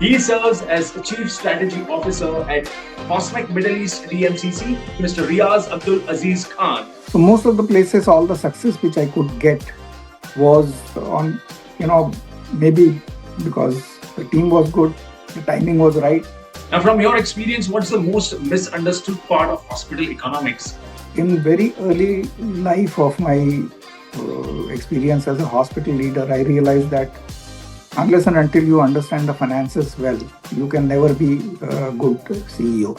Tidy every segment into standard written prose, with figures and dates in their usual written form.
He serves as Chief Strategy Officer at Hosmac Middle East DMCC, Mr. Riaz Abdul Aziz Khan. So most of the places, all the success which I could get was on, you know, maybe because the team was good, the timing was right. Now, from your experience, what's the most misunderstood part of hospital economics? In very early life of my experience as a hospital leader, I realized that unless and until you understand the finances well, you can never be a good CEO.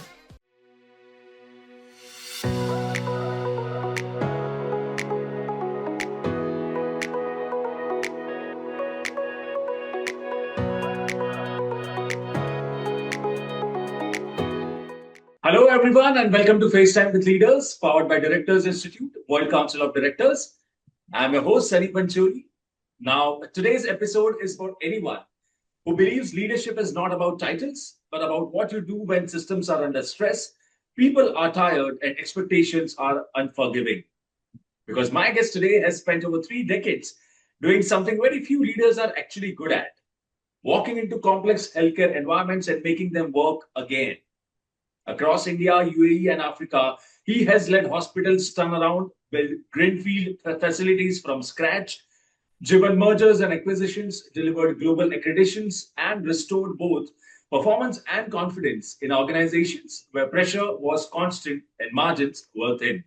Hello, everyone, and welcome to FaceTime with Leaders, powered by Directors Institute, World Council of Directors. I'm your host, Sunny Pancholi. Now, today's episode is for anyone who believes leadership is not about titles, but about what you do when systems are under stress, people are tired, and expectations are unforgiving. Because my guest today has spent over 3 decades doing something very few leaders are actually good at: walking into complex healthcare environments and making them work again. Across India, UAE, and Africa, he has led hospitals turn around, built greenfield facilities from scratch, driven mergers and acquisitions, delivered global accreditations, and restored both performance and confidence in organizations where pressure was constant and margins were thin.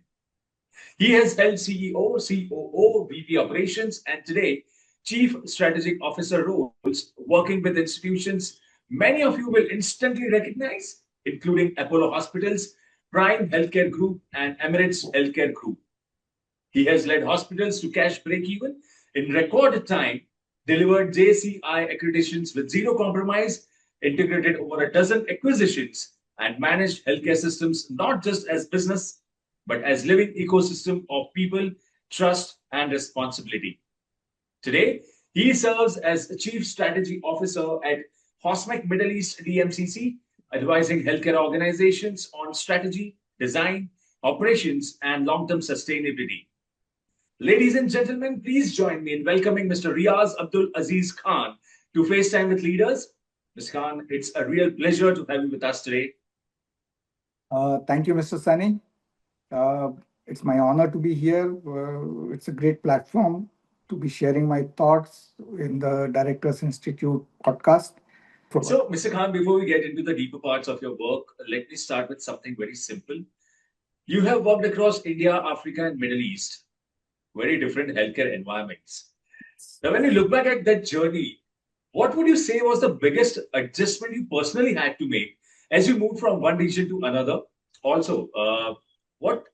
He has held CEO, COO, VP operations, and today Chief Strategic Officer roles, working with institutions many of you will instantly recognize, including Apollo Hospitals, Prime Healthcare Group, and Emirates Healthcare Group. He has led hospitals to cash break-even in record time, delivered JCI accreditations with zero compromise, integrated over a dozen acquisitions, and managed healthcare systems not just as business, but as living ecosystem of people, trust, and responsibility. Today, he serves as Chief Strategy Officer at Hosmac Middle East DMCC, advising healthcare organizations on strategy, design, operations, and long-term sustainability. Ladies and gentlemen, please join me in welcoming Mr. Riaz Abdul Aziz Khan to FaceTime with Leaders. Mr. Khan, it's a real pleasure to have you with us today. Thank you, Mr. Sani. Uh, it's my honor to be here. It's a great platform to be sharing my thoughts in the Directors Institute podcast. So, Mr. Khan, before we get into the deeper parts of your work, let me start with something very simple. You have worked across India, Africa, and Middle East, very different healthcare environments. Now, when you look back at that journey, what would you say was the biggest adjustment you personally had to make as you moved from one region to another? Also, what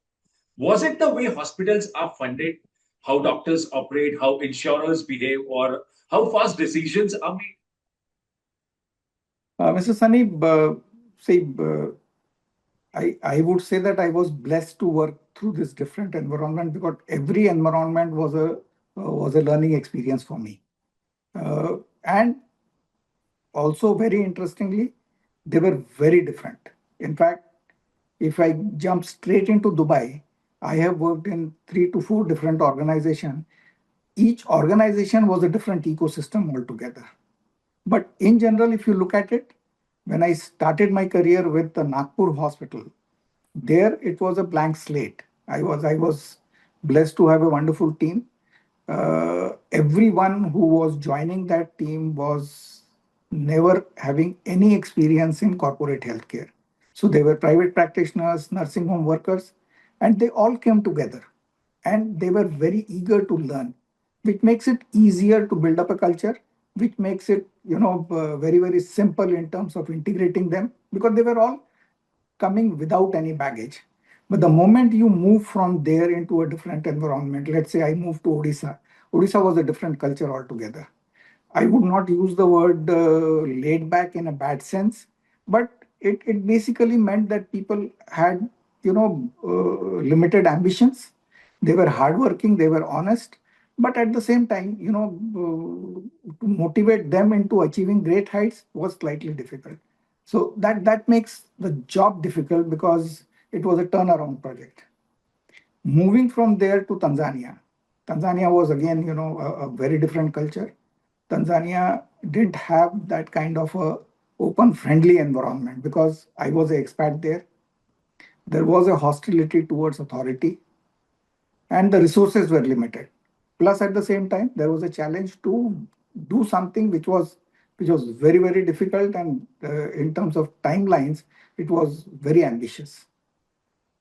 was it the way hospitals are funded, how doctors operate, how insurers behave, or how fast decisions are made? Mr. Sani, see, I would say that I was blessed to work through this different environment because every environment was a learning experience for me. And also, very interestingly, they were very different. In fact, if I jump straight into Dubai, I have worked in 3 to 4 different organizations. Each organization was a different ecosystem altogether. But in general, if you look at it, when I started my career with the Nagpur hospital, there it was a blank slate. I was blessed to have a wonderful team. Everyone who was joining that team was never having any experience in corporate healthcare. So they were private practitioners, nursing home workers, and they all came together and they were very eager to learn, which makes it easier to build up a culture, which makes it, very, very simple in terms of integrating them because they were all coming without any baggage. But the moment you move from there into a different environment, let's say I moved to Odisha, Odisha was a different culture altogether. I would not use the word laid back in a bad sense, but it basically meant that people had, limited ambitions. They were hardworking, they were honest, but at the same time, to motivate them into achieving great heights was slightly difficult. So that makes the job difficult because it was a turnaround project. Moving from there to Tanzania, Tanzania was again, a very different culture. Tanzania didn't have that kind of a open, friendly environment because I was an expat there. There was a hostility towards authority, and the resources were limited. Plus, at the same time, there was a challenge to do something which was very very difficult, and in terms of timelines, it was very ambitious.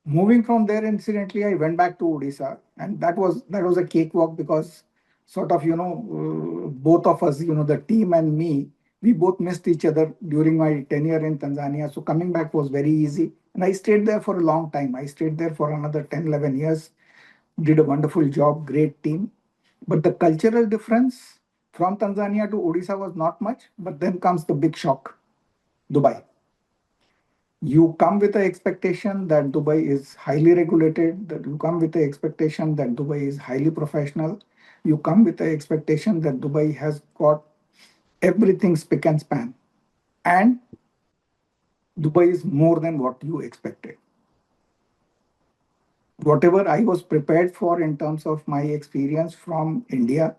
Moving from there, incidentally, I went back to Odisha, and that was a cakewalk because sort of both of us, the team and me, we both missed each other during my tenure in Tanzania. So coming back was very easy, and I stayed there for a long time. I stayed there for another 10, 11 years, did a wonderful job, great team. But the cultural difference from Tanzania to Odisha was not much. But then comes the big shock, Dubai. You come with the expectation that Dubai is highly regulated, that you come with the expectation that Dubai is highly professional, you come with the expectation that Dubai has got everything spick and span, and Dubai is more than what you expected. Whatever I was prepared for in terms of my experience from India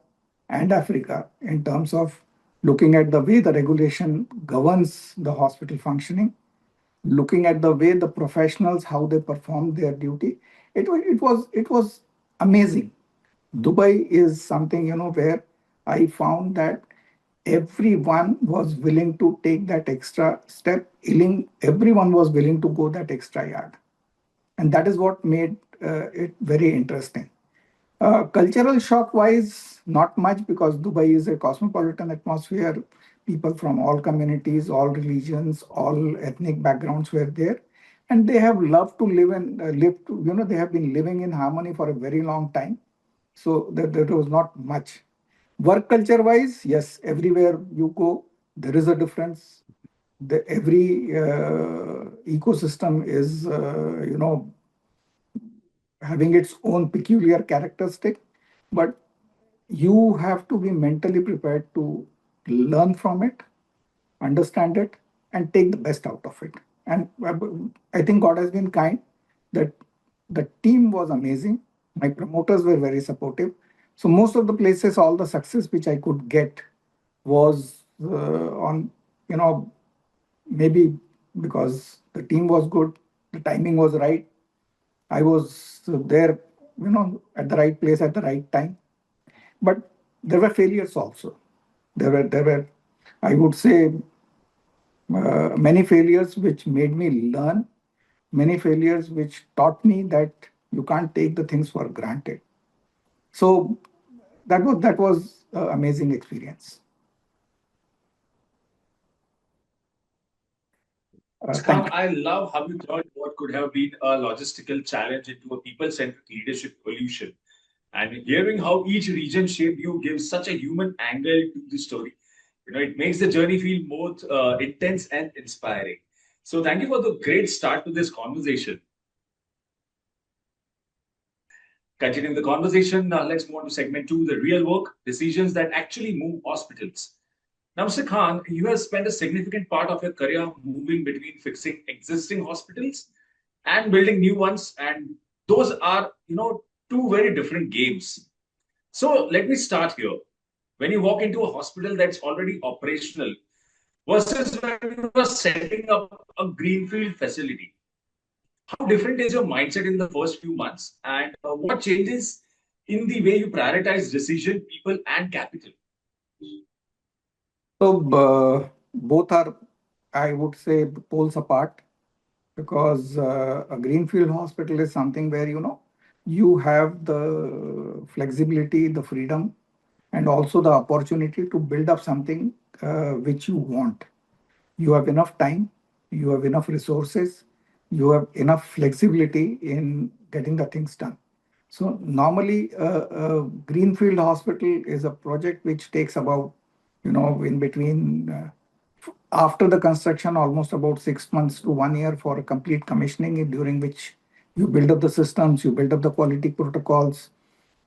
and Africa, in terms of looking at the way the regulation governs the hospital functioning, looking at the way the professionals how they perform their duty, it was amazing. Dubai is something where I found that everyone was willing to take that extra step. Everyone was willing to go that extra yard, and that is what made it very interesting. Cultural shock wise, not much because Dubai is a cosmopolitan atmosphere. People from all communities, all religions, all ethnic backgrounds were there, and they have loved to live and live. They have been living in harmony for a very long time. So there was not much. Work culture wise, yes, everywhere you go, there is a difference. Every ecosystem is, having its own peculiar characteristic, but you have to be mentally prepared to learn from it, understand it, and take the best out of it. And I think God has been kind that the team was amazing. My promoters were very supportive. So most of the places, all the success which I could get was on, maybe because the team was good, the timing was right, I was there, at the right place at the right time. But there were failures also. There were, I would say, many failures which made me learn, many failures which taught me that you can't take the things for granted. So that was amazing experience. Khan, Thank you. I love how you turned what could have been a logistical challenge into a people-centric leadership solution. And hearing how each region shaped you gives such a human angle to the story. It makes the journey feel both intense and inspiring. So thank you for the great start to this conversation. Continuing the conversation, let's move on to segment two, the real work, decisions that actually move hospitals. Now, Mr. Khan, you have spent a significant part of your career moving between fixing existing hospitals and building new ones, and those are, two very different games. So let me start here. When you walk into a hospital that's already operational versus when you are setting up a greenfield facility, how different is your mindset in the first few months, and what changes in the way you prioritize decision, people, and capital? So both are, I would say, poles apart because a greenfield hospital is something where you have the flexibility, the freedom, and also the opportunity to build up something which you want. You have enough time, you have enough resources, you have enough flexibility in getting the things done. So normally, a greenfield hospital is a project which takes about, in between after the construction, almost about 6 months to 1 year for a complete commissioning, during which you build up the systems, you build up the quality protocols.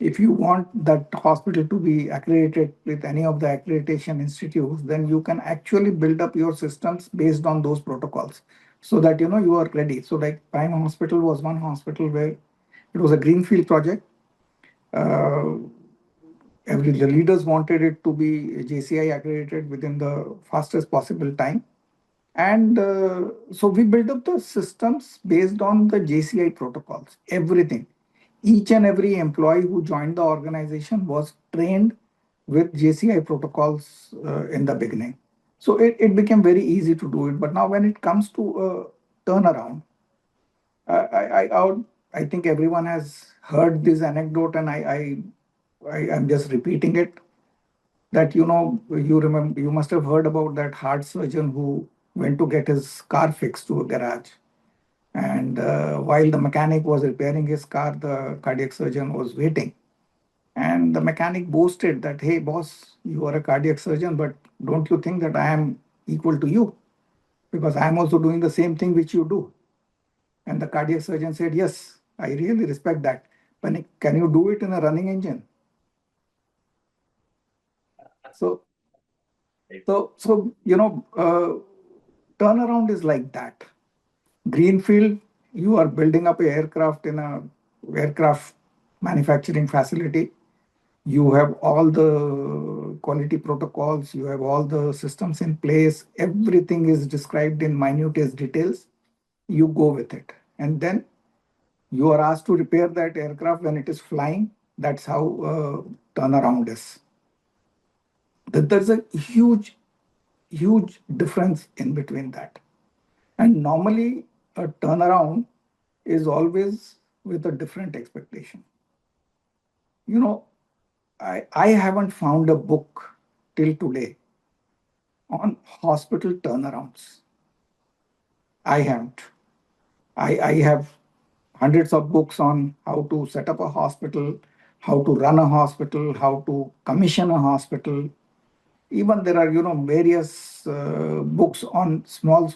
If you want that hospital to be accredited with any of the accreditation institutes, then you can actually build up your systems based on those protocols so that you are ready. So like Prime Hospital was one hospital where it was a greenfield project. Uh, the leaders wanted it to be JCI accredited within the fastest possible time. And so we built up the systems based on the JCI protocols, everything. Each and every employee who joined the organization was trained with JCI protocols in the beginning. So it became very easy to do it. But now, when it comes to turnaround, I think everyone has heard this anecdote, and I am just repeating it. That you remember, you must have heard about that heart surgeon who went to get his car fixed to a garage, and while the mechanic was repairing his car, the cardiac surgeon was waiting, and the mechanic boasted that, "Hey boss, you are a cardiac surgeon, but don't you think that I am equal to you, because I am also doing the same thing which you do?" And the cardiac surgeon said, "Yes, I really respect that, but can you do it in a running engine?" So turnaround is like that. Greenfield, you are building up an aircraft in a aircraft manufacturing facility. You have all the quality protocols, you have all the systems in place, everything is described in minutest details. You go with it. And then you are asked to repair that aircraft when it is flying. That's how turnaround is. There's a huge difference in between that. And normally, a turnaround is always with a different expectation. You know, I haven't found a book till today on hospital turnarounds. I haven't. I have hundreds of books on how to set up a hospital, how to run a hospital, how to commission a hospital. Even there are, various books on small,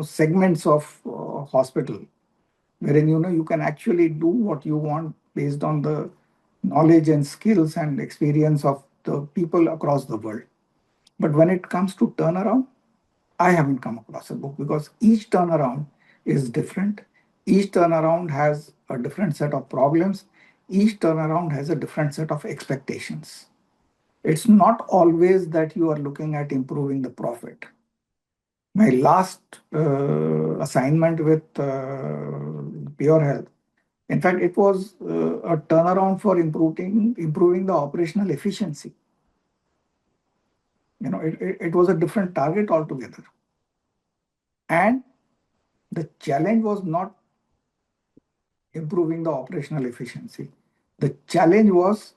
segments of hospital, wherein you can actually do what you want based on the knowledge and skills and experience of the people across the world. But when it comes to turnaround, I haven't come across a book, because each turnaround is different. Each turnaround has a different set of problems. Each turnaround has a different set of expectations. It's not always that you are looking at improving the profit. My last assignment with Pure Health, in fact, it was a turnaround for improving the operational efficiency. It was a different target altogether. And the challenge was not improving the operational efficiency. The challenge was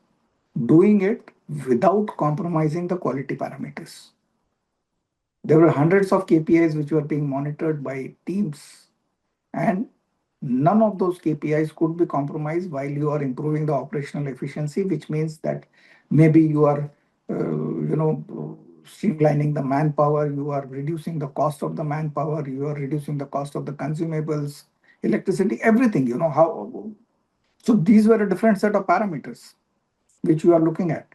doing it without compromising the quality parameters. There were hundreds of KPIs which were being monitored by teams, and none of those KPIs could be compromised while you are improving the operational efficiency, which means that maybe you are, streamlining the manpower, you are reducing the cost of the manpower, you are reducing the cost of the consumables, electricity, everything. How. So these were a different set of parameters which you are looking at.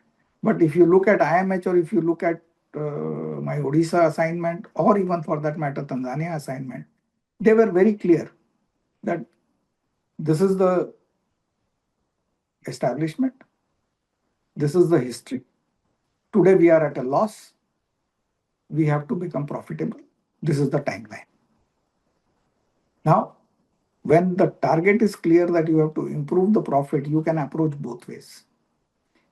But if you look at IMH, or if you look at my Odisha assignment, or even for that matter, Tanzania assignment, they were very clear that this is the establishment, this is the history. Today we are at a loss, we have to become profitable. This is the timeline. Now, when the target is clear that you have to improve the profit, you can approach both ways.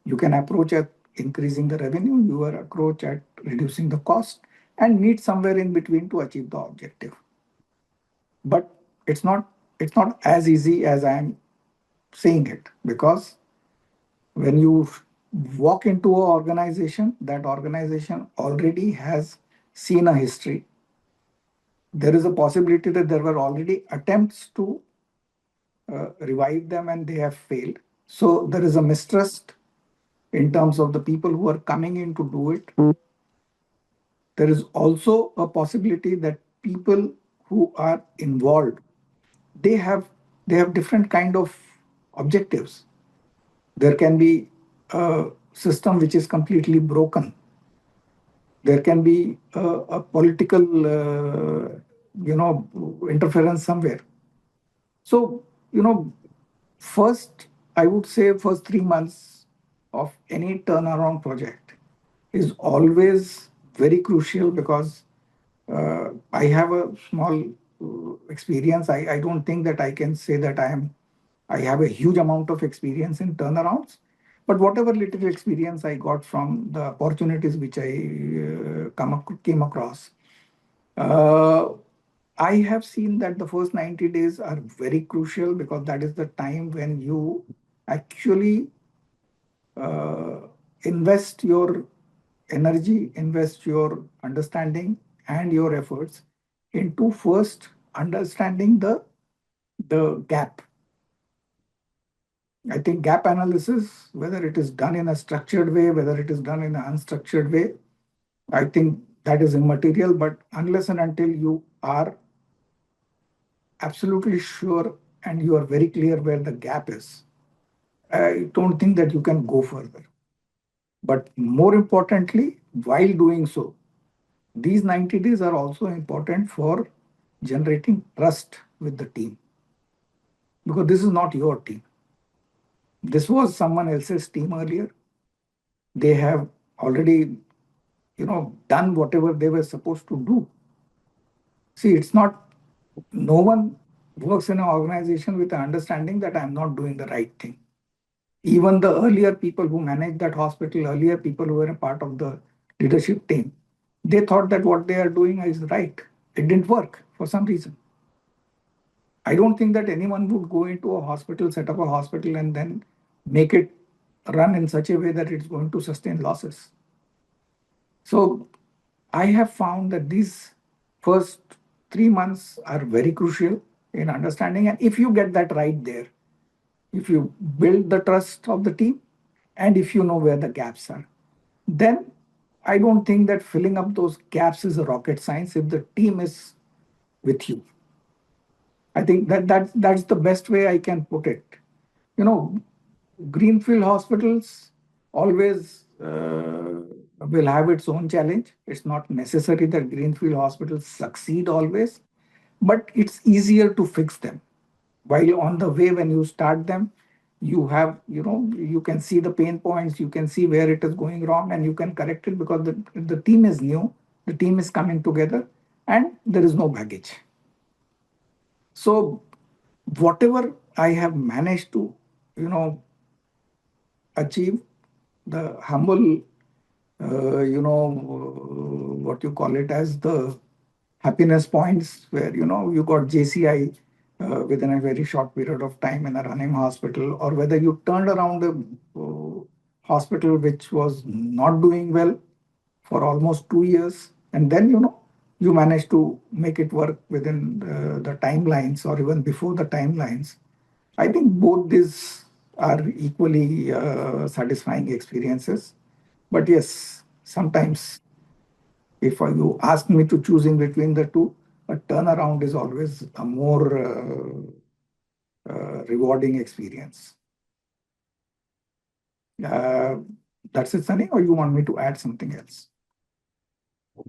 You can approach at increasing the revenue, you are approach at reducing the cost, and meet somewhere in between to achieve the objective. But it's not as easy as I'm saying it, because when you walk into an organization, that organization already has seen a history. There is a possibility that there were already attempts to revive them and they have failed. So there is a mistrust in terms of the people who are coming in to do it. There is also a possibility that people who are involved, they have they have different kind of objectives. There can be a system which is completely broken. There can be a political interference somewhere. So first, I would say, first 3 months of any turnaround project is always very crucial, because I have a small experience. I don't think that I can say that I have a huge amount of experience in turnarounds, but whatever little experience I got from the opportunities which I came across, uh, I have seen that the first 90 days are very crucial because that is the time when you actually uh, invest your energy, invest your understanding and your efforts into first understanding the gap. I think gap analysis, whether it is done in a structured way, whether it is done in an unstructured way, I think that is immaterial. But unless and until you are absolutely sure and you are very clear where the gap is, I don't think that you can go further. But more importantly, while doing so, these 90 days are also important for generating trust with the team because this is not your team. This was someone else's team earlier. They have already, done whatever they were supposed to do. See, it's not, no one works in an organization with an understanding that I'm not doing the right thing. Even the earlier people who managed that hospital, earlier people who were a part of the leadership team, they thought that what they are doing is right. It didn't work for some reason. I don't think that anyone would go into a hospital, set up a hospital, and then make it run in such a way that it's going to sustain losses. So I have found that these first 3 months are very crucial in understanding. And if you get that right there, if you build the trust of the team, and if you know where the gaps are, then I don't think that filling up those gaps is a rocket science if the team is with you. I think that's the best way I can put it. You know, greenfield hospitals always will have its own challenge. It's not necessary that greenfield hospitals succeed always, but it's easier to fix them. While on the way, when you start them, you have, you can see the pain points, you can see where it is going wrong, and you can correct it because the team is new, the team is coming together, and there is no baggage. So whatever I have managed to, achieve, the humble, what you call it as the happiness points, where you got JCI within a very short period of time in a running hospital, or whether you turned around a hospital which was not doing well for almost 2 years, and then you managed to make it work within the timelines or even before the timelines. I think both these are equally satisfying experiences. But yes, sometimes if you ask me to choose in between the two, a turnaround is always a more rewarding experience. Uh, that's it, Sunny, or you want me to add something else?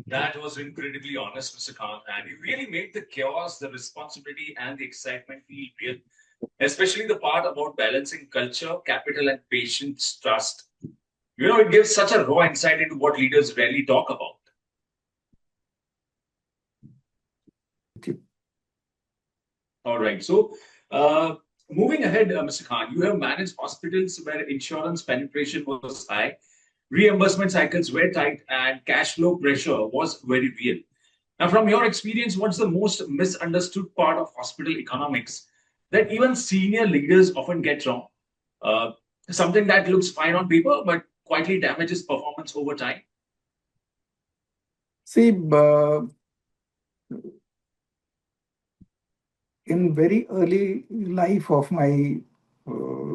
That was incredibly honest, Mr. Khan, and you really made the chaos, the responsibility, and the excitement feel real, especially the part about balancing culture, capital, and patience trust. It gives such a raw insight into what leaders rarely talk about. All right. So, moving ahead, Mr. Khan, you have managed hospitals where insurance penetration was high, reimbursement cycles were tight, and cash flow pressure was very real. Now, from your experience, what's the most misunderstood part of hospital economics that even senior leaders often get wrong? Uh, Something that looks fine on paper, but quietly damages performance over time. See, in very early life of my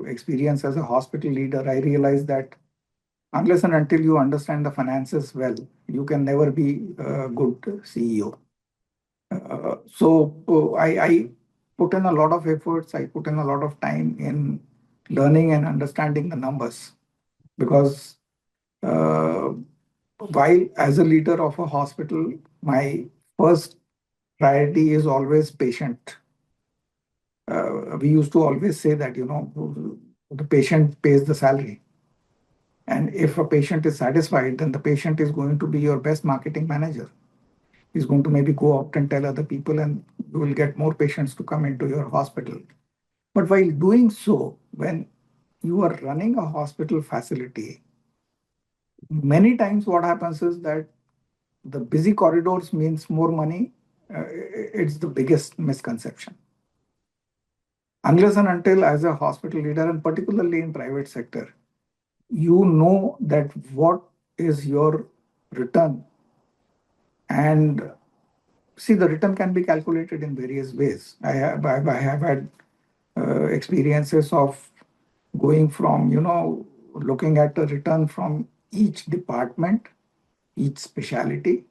experience as a hospital leader, I realized that unless and until you understand the finances well, you can never be a good CEO. So I put in a lot of efforts. I put in a lot of time in learning and understanding the numbers because uh, while as a leader of a hospital, my first priority is always patient. We used to always say that the patient pays the salary, and if a patient is satisfied, then the patient is going to be your best marketing manager. He's going to maybe go out and tell other people, and you will get more patients to come into your hospital. But while doing so, when you are running a hospital facility, many times what happens is that the busy corridors means more money. It's the biggest misconception. Unless and until, as a hospital leader, and particularly in private sector, you know that what is your return. And see, the return can be calculated in various ways. I have had experiences of going from, looking at the return from each department, each specialty.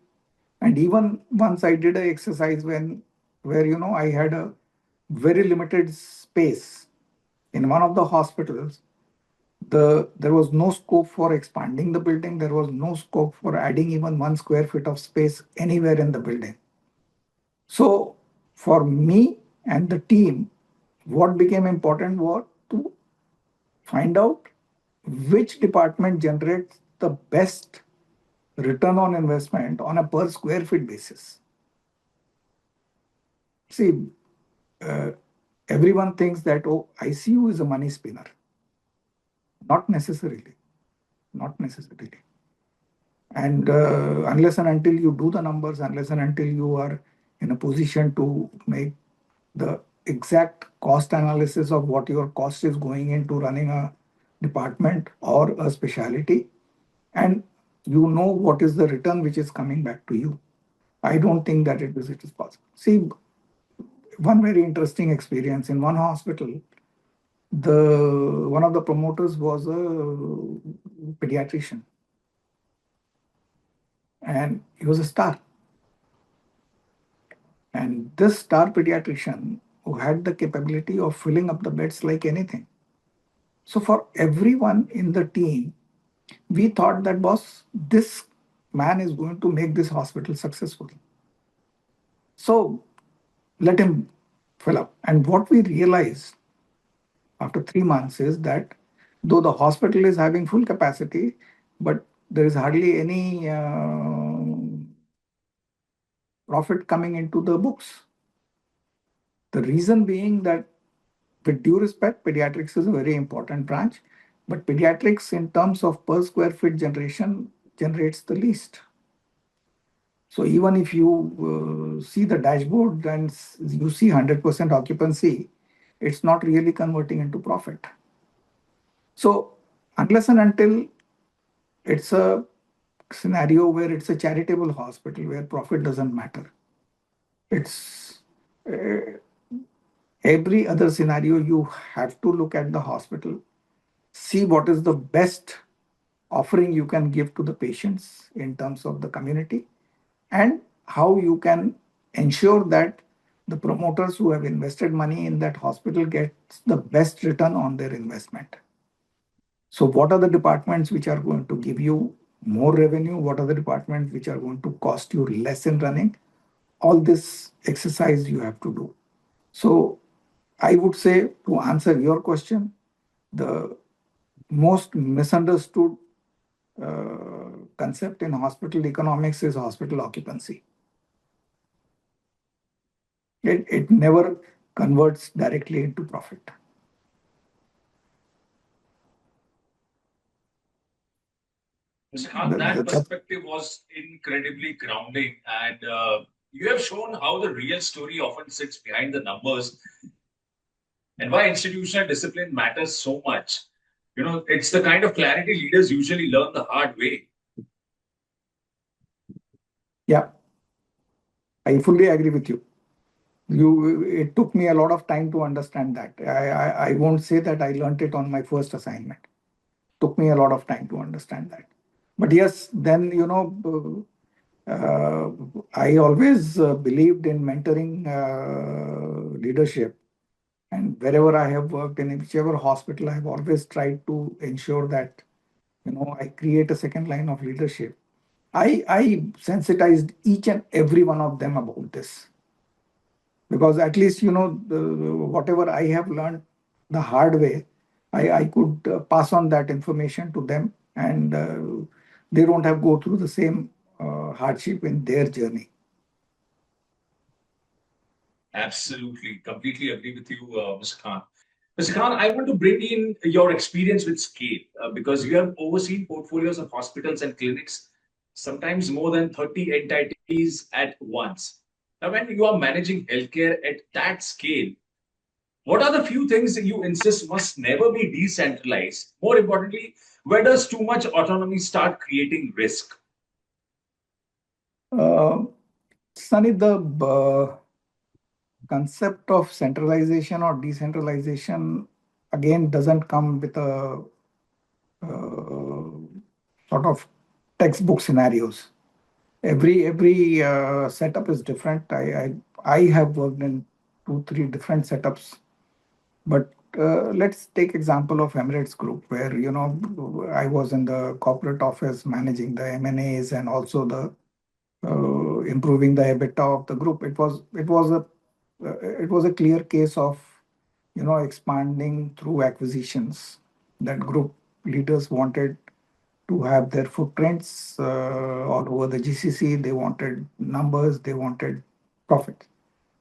And even once I did an exercise where, I had a very limited space in one of the hospitals. There was no scope for expanding the building. There was no scope for adding even 1 square feet of space anywhere in the building. So for me and the team, what became important was to find out which department generates the best return on investment on a per square feet basis. See, uh, everyone thinks that, oh, ICU is a money spinner. Not necessarily. Not necessarily. And unless and until you do the numbers, unless and until you are in a position to make the exact cost analysis of what your cost is going into running a department or a specialty, and you know what is the return which is coming back to you, I don't think that it is possible. See, one very interesting experience in one hospital, the one of the promoters was a pediatrician, and he was a star. And this star pediatrician who had the capability of filling up the beds like anything. So for everyone in the team, we thought that, boss, this man is going to make this hospital successful. So let him fill up. And what we realized after 3 months is that though the hospital is having full capacity, but there is hardly any profit coming into the books. The reason being that, with due respect, pediatrics is a very important branch, but pediatrics in terms of per square feet generation generates the least. So even if you see the dashboard and you see 100% occupancy, it's not really converting into profit. So unless and until it's a scenario where it's a charitable hospital where profit doesn't matter, it's every other scenario you have to look at the hospital, see what is the best offering you can give to the patients in terms of the community, and how you can ensure that the promoters who have invested money in that hospital gets the best return on their investment. So what are the departments which are going to give you more revenue? What are the departments which are going to cost you less in running? All this exercise you have to do. So I would say, to answer your question, the most misunderstood concept in hospital economics is hospital occupancy. It never converts directly into profit. That perspective was incredibly grounding, and you have shown how the real story often sits behind the numbers and why institutional discipline matters so much. It's the kind of clarity leaders usually learn the hard way. Yeah, I fully agree with you. It took me a lot of time to understand that. I won't say that I learned it on my first assignment. Took me a lot of time to understand that. But yes, then I always believed in mentoring leadership, and wherever I have worked in whichever hospital, I have always tried to ensure that I create a second line of leadership. I sensitized each and every one of them about this, because at least whatever I have learned the hard way, I could pass on that information to them, and they don't have go through the same hardship in their journey. Absolutely. Completely agree with you, Mr. Khan. Mr. Khan, I want to bring in your experience with scale because you have overseen portfolios of hospitals and clinics, sometimes more than 30 entities at once. Now, when you are managing healthcare at that scale, what are the few things that you insist must never be decentralized? More importantly, where does too much autonomy start creating risk? Uh, Sunny, the concept of centralization or decentralization again doesn't come with a sort of textbook scenarios. Every setup is different. I have worked in two, three different setups. But let's take example of Emirates Group, where I was in the corporate office managing the M&As and also the improving the EBITDA of the group. It was a clear case of expanding through acquisitions. That group leaders wanted to have their footprints all over the GCC. They wanted numbers. They wanted profit.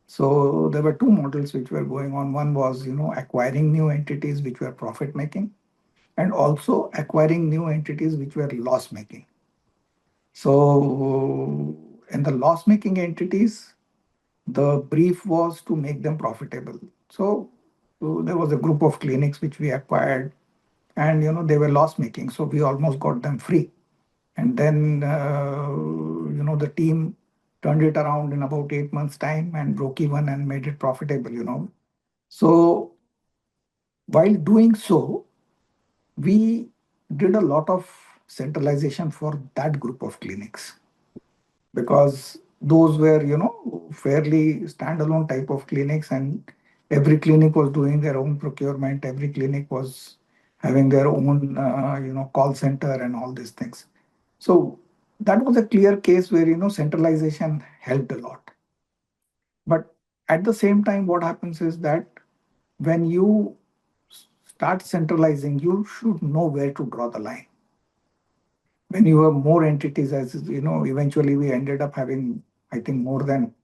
So there were two models which were going on. One was, acquiring new entities which were profit making, and also acquiring new entities which were loss making. So in the loss making entities, the brief was to make them profitable. So there was a group of clinics which we acquired, and they were loss making. So we almost got them free, and then the team turned it around in about 8 months' time and broke even and made it profitable. So while doing so, we did a lot of centralization for that group of clinics because those were fairly standalone type of clinics, and every clinic was doing their own procurement. Every clinic was having their own call center and all these things. So that was a clear case where centralization helped a lot. But at the same time, what happens is that when you start centralizing, you should know where to draw the line. When you have more entities, as eventually we ended up having, I think, more than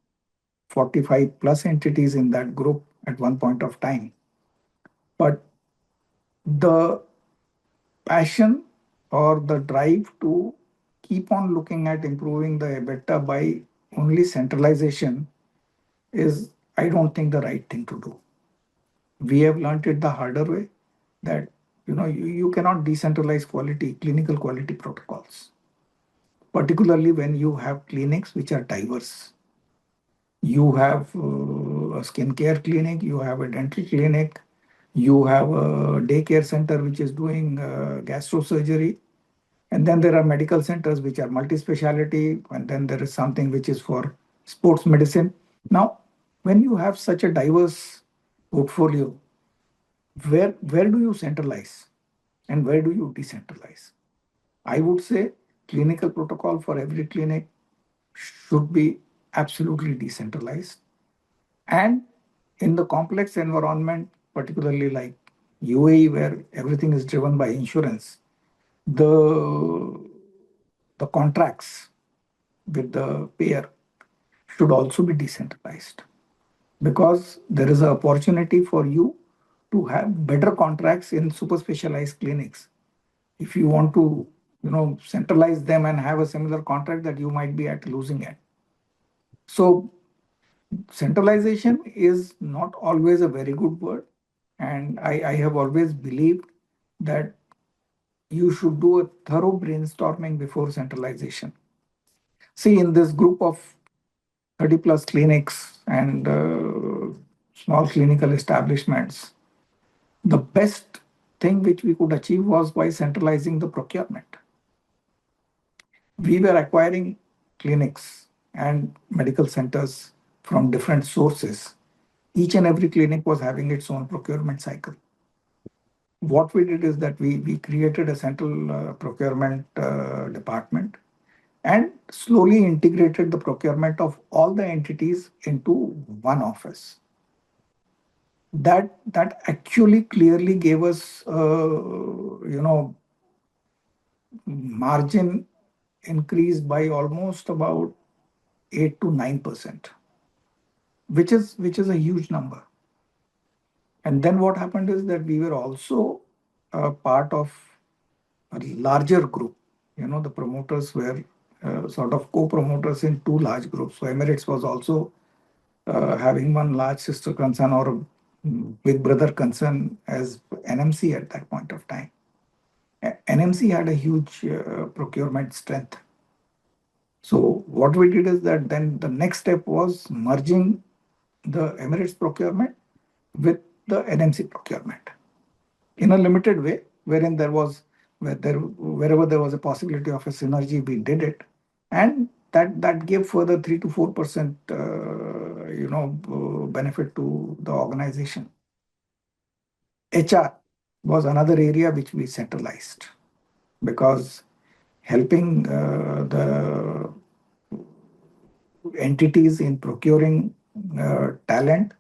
45 plus entities in that group at one point of time. But the passion or the drive to keep on looking at improving the EBITDA by only centralization is, I don't think, the right thing to do. We have learned it the harder way that you cannot decentralize quality, clinical quality protocols, particularly when you have clinics which are diverse. You have a skincare clinic, you have a dental clinic, you have a daycare center which is doing gastrosurgery, and then there are medical centers which are multi-speciality, and then there is something which is for sports medicine. Now, when you have such a diverse portfolio, where do you centralize and where do you decentralize? I would say clinical protocol for every clinic should be absolutely decentralized. And in the complex environment, particularly like UAE, where everything is driven by insurance, the the contracts with the payer should also be decentralized because there is an opportunity for you to have better contracts in super specialized clinics. If you want to centralize them and have a similar contract, that you might be at losing end. So centralization is not always a very good word, and I have always believed that you should do a thorough brainstorming before centralization. See, in this group of 30 plus clinics and small clinical establishments, the best thing which we could achieve was by centralizing the procurement. We were acquiring clinics and medical centers from different sources. Each and every clinic was having its own procurement cycle. What we did is that we created a central procurement department and slowly integrated the procurement of all the entities into one office. That actually clearly gave us margin increase by almost about 8 to 9%. which is a huge number. And then what happened is that we were also a part of a larger group. The promoters were sort of co-promoters in two large groups. So Emirates was also having one large sister concern or big brother concern as NMC at that point of time. NMC had a huge procurement strength. So what we did is that then the next step was merging the Emirates procurement with the NMC procurement in a limited way, wherein wherever there was a possibility of a synergy, we did it, and that gave further 3 to 4% benefit to the organization. HR was another area which we centralized because helping the entities in procuring talent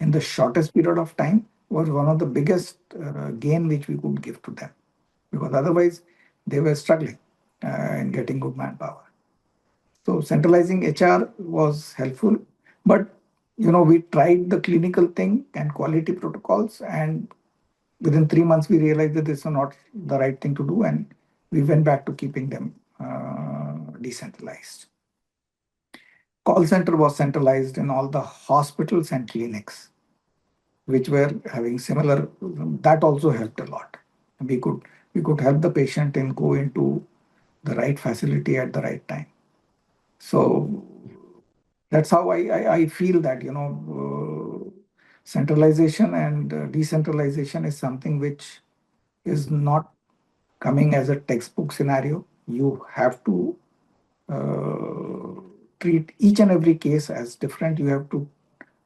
in the shortest period of time was one of the biggest gain which we could give to them, because otherwise they were struggling in getting good manpower. So centralizing HR was helpful, but we tried the clinical thing and quality protocols, and within 3 months we realized that this is not the right thing to do, and we went back to keeping them decentralized. Call center was centralized in all the hospitals and clinics which were having similar. That also helped a lot. We could help the patient and go into the right facility at the right time. So that's how I feel that centralization and decentralization is something which is not coming as a textbook scenario. You have to treat each and every case as different. You have to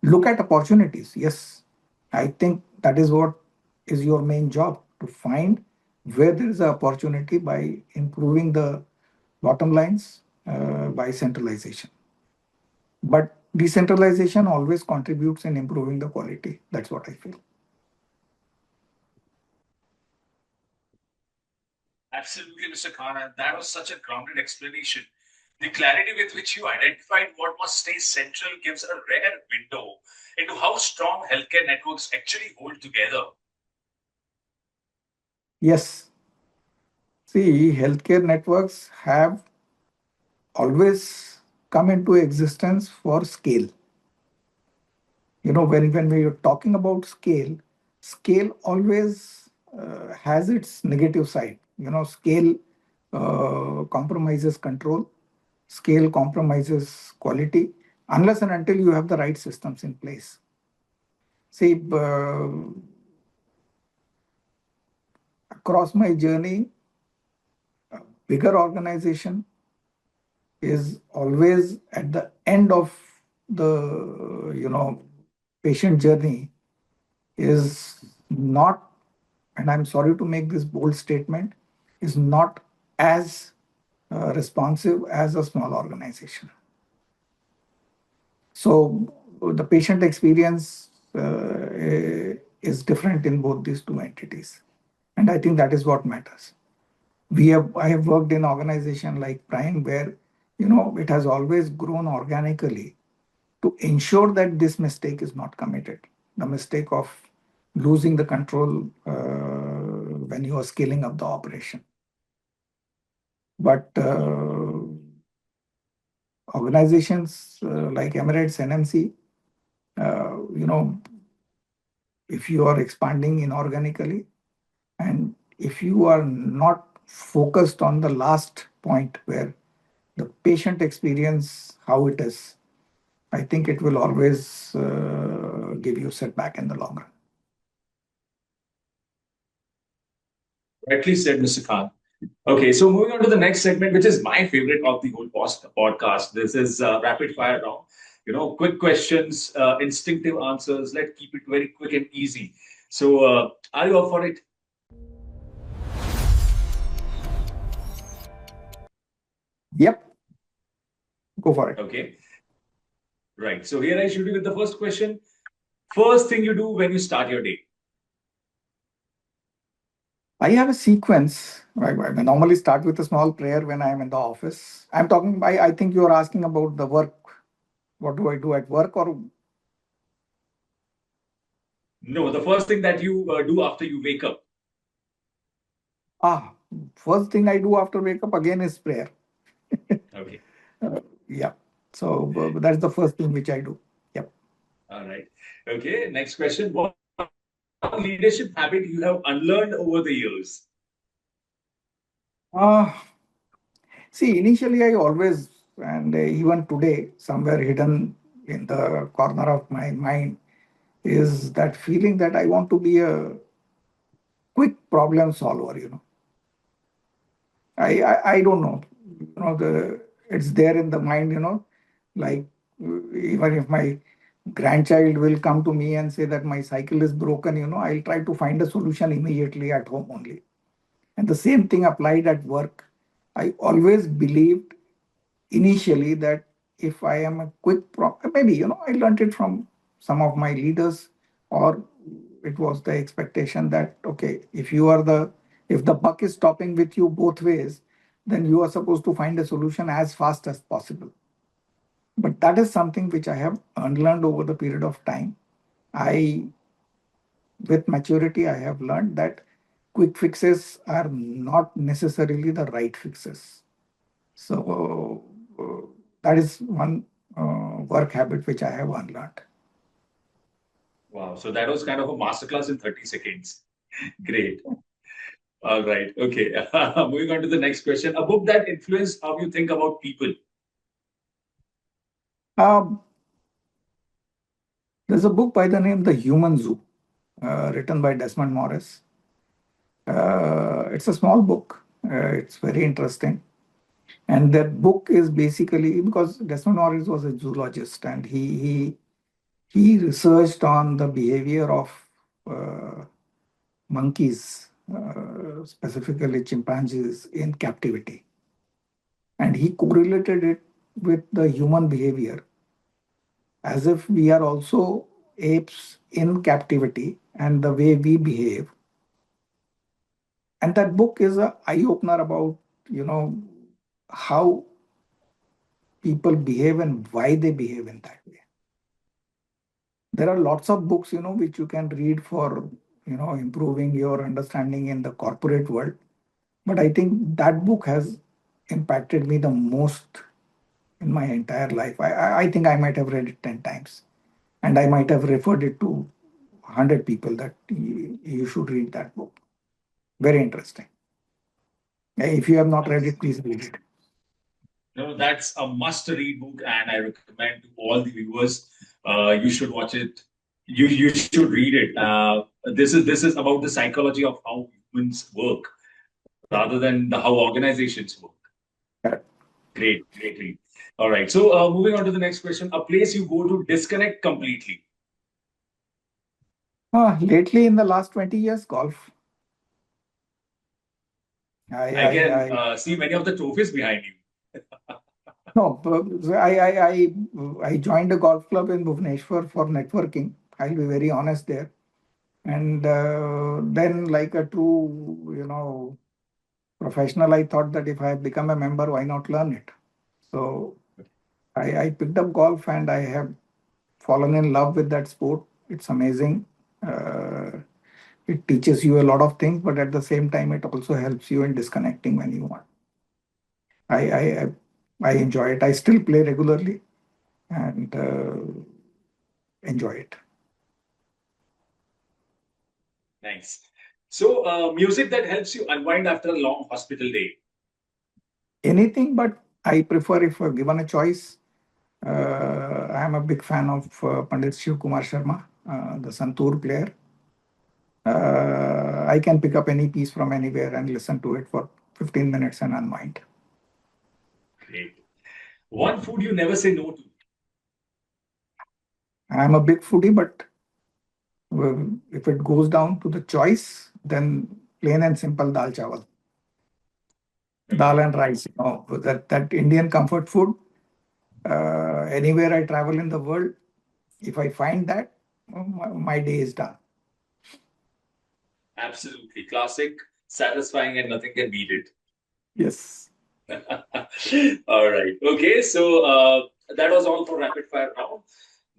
look at opportunities. Yes, I think that is what is your main job, to find where there is an opportunity by improving the bottom lines by centralization. But decentralization always contributes in improving the quality. That's what I feel. Absolutely, Mr. Khan. And that was such a grounded explanation. The clarity with which you identified what must stay central gives a rare window into how strong healthcare networks actually hold together. Yes. See, healthcare networks have always come into existence for scale. When we are talking about scale always has its negative side. Scale compromises control, scale compromises quality, unless and until you have the right systems in place. See, across my journey, a bigger organization is always at the end of the patient journey, is not, and I'm sorry to make this bold statement, is not as responsive as a small organization. So the patient experience is different in both these two entities, and I think that is what matters. I have worked in organization like Prime, where it has always grown organically to ensure that this mistake is not committed. The mistake of losing the control when you are scaling up the operation. But organizations like Emirates, NMC, if you are expanding inorganically, and if you are not focused on the last point where the patient experience, how it is, I think it will always give you setback in the long run. Rightly said, Mr. Khan. Okay, so moving on to the next segment, which is my favorite of the whole podcast. This is rapid fire round. Quick questions, instinctive answers. Let's keep it very quick and easy. So, are you up for it? Yep, go for it. Okay, right. So here I shoot you with the first question. First thing you do when you start your day. I have a sequence. I normally start with a small prayer when I'm in the office. I think you are asking about the work. What do I do at work, or? No, the first thing that you do after you wake up. Ah, first thing I do after wake up again is prayer. Okay. Yeah. So that's the first thing which I do. Yep. All right. Okay. Next question. What leadership habit you have unlearned over the years? Uh, See, initially I always, and even today, somewhere hidden in the corner of my mind is that feeling that I want to be a quick problem solver. I don't know. It's there in the mind. Like even if my grandchild will come to me and say that my cycle is broken, I'll try to find a solution immediately at home only. And the same thing applied at work. I always believed initially that if I am a maybe, I learned it from some of my leaders, or it was the expectation that, okay, if the buck is stopping with you both ways, then you are supposed to find a solution as fast as possible. But that is something which I have unlearned over the period of time. I, with maturity, I have learned that quick fixes are not necessarily the right fixes. So that is one work habit which I have unlearned. Wow. So that was kind of a masterclass in 30 seconds. Great. All right. Okay. Moving on to the next question. A book that influenced how you think about people. Um, there's a book by the name The Human Zoo, written by Desmond Morris. It's a small book. It's very interesting. And that book is basically because Desmond Morris was a zoologist, and he researched on the behavior of uh, monkeys, specifically chimpanzees, in captivity. And he correlated it with the human behavior as if we are also apes in captivity and the way we behave. And that book is a eye opener about, you know, how people behave and why they behave in that way. There are lots of books, which you can read for, improving your understanding in the corporate world. But I think that book has impacted me the most in my entire life. I think I might have read it 10 times, and I might have referred it to 100 people that you should read that book. Very interesting. If you have not read it, please read it. No, that's a must-read book, and I recommend to all the viewers. You should watch it. You should read it. This is about the psychology of how humans work rather than the how organizations work. Correct. Great, great read. All right. So moving on to the next question. A place you go to disconnect completely. Lately, in the last 20 years, golf. I can I see many of the trophies behind you. No, I joined a golf club in Bhubaneswar for networking. I'll be very honest there. And then, like a true, professional, I thought that if I have become a member, why not learn it? So I picked up golf and I have fallen in love with that sport. It's amazing. Uh, it teaches you a lot of things, but at the same time, it also helps you in disconnecting when you want. I I I enjoy it. I still play regularly and enjoy it. Nice. So music that helps you unwind after a long hospital day. Anything, but I prefer if given a choice. I am a big fan of Pandit Shiv Kumar Sharma, the Santoor player. I can pick up any piece from anywhere and listen to it for 15 minutes and unwind. Great. One food you never say no to. I am a big foodie, but if it goes down to the choice, then plain and simple dal chawal, dal Okay. and rice. That Indian comfort food. Anywhere I travel in the world, if I find that, my day is done. Absolutely. Classic, satisfying, and nothing can beat it. Yes. All right. Okay. So that was all for rapid fire round.